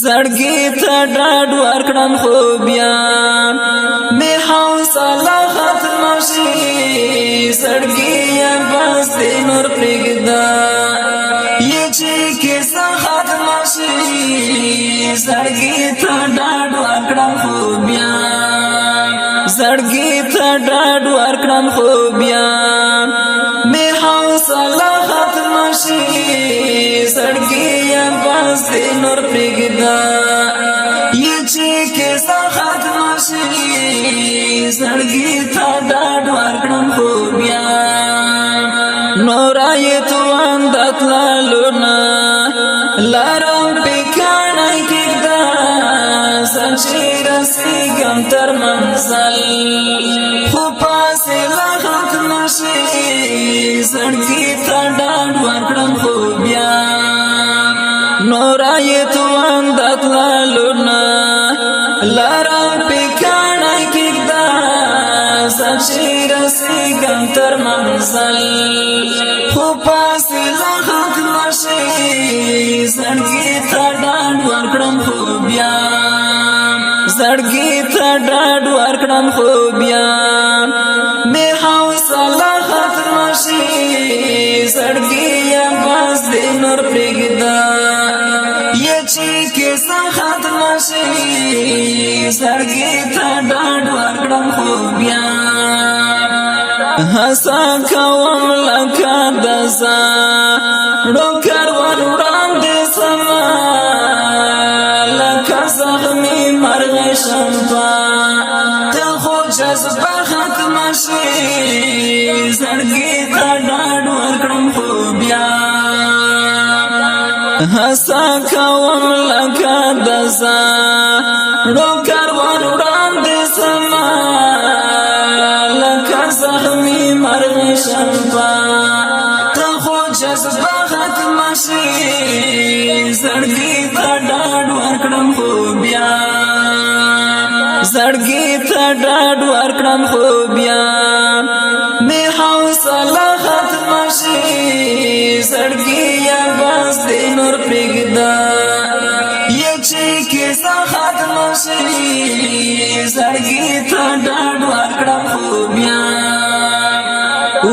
زړګي ته ډاډ ورکړم خو بیا مې حوصله ختم شي زړګي یې بس دې نور پرېږده یې چې کیسه ختم شي زړګي ته ډاډ ورکړم خو بیا زړګي ته ډاډ ورکړم خو بیا مې حوصله ختم شي زړګي یې بس دې نور پرېږده یې چې کیسه ختم شي زړګي ته ډاډ ورکړم خو بیا نور یې توان د تللو نه لارم پکاڼی کېږده زه چې رسېږم تر منزل خو فاصله ختمه شي زړګي ته ډاډ ورکړم خو بیا نور یې توان د تللو نه لارم پکاڼی کېږده زه چې رسېږم تر منزل خو فاصله ختمه شي زړګي ته ډاډ ورکړم خو بیا زړګي ته ډاډ ورکړم خو بیا مې حوصله ختمه شي زړګي یې بس دې نور پرېږده یې چې کیسه ختمه شي زړګي ته ډاډ ورکړم خو بیا هڅه کوم لکه د زاړو کروان وړاندې سمه لکه زخمي مرغۍ شمپه ته خو جذبه ختمه شي زړګي ته ډاډ ورکړم خو بیا هڅه کوم لکه د زاړو کروان وړاندې سمه لکه زخمي مرغۍ شمپه ته خو جذبه ختمه شي زړګي ته ډاډ ورکړم خو بیا زړګي ته ډاډ ورکړم خو بیا مې حوصله ختمه شي زړګي یې بس دې نور پرېږده یې چې کیسه ختمه شي زړګي ته ډاډ ورکړم خو بیا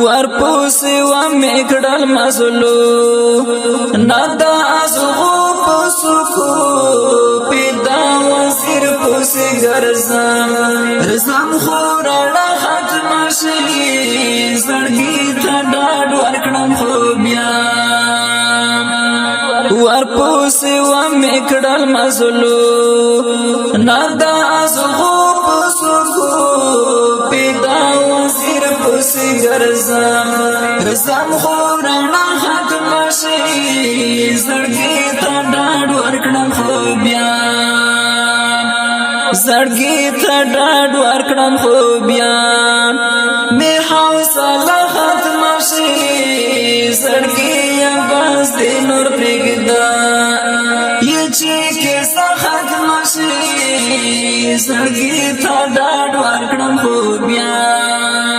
ورپسې ومې کړل مظلوم نه د ازغو په څوکو پیدا وزیر پسې ګرځم خو رڼا ختمه شي زړګي ته ډاډ ورکړم خو بیا ورپسې ومې کړل مظلوم نه د ازغو په څوکو پیدا وزیر پسې ګرځم خو رڼا ختمه شي زړګي ته ډاډ ورکړم خو بیا زړګي ته ډاډ ورکړم خو بیا مې حوصله ختمه شي زړګي یې بس دې نور پرېږده یې چې کیسه ختمه شي زړګي ته ډاډ ورکړم خو بیا زړګي ته ډاډ ورکړم خو بیا مې حوصله ختمه شي زړګي یې بس دې نور پرېږده یې چې کیسه ختمه شي زړګي ته ډاډ ورکړم خو بیا زړګي ته ډاډ ورکړم خو بیا مې حوصله ختمه شي زړګي یې بس دې نور پرېږده یې چې کیسه ختمه شي زړګي ته ډاډ ورکړم خو بیا مې حوصله ختمه شي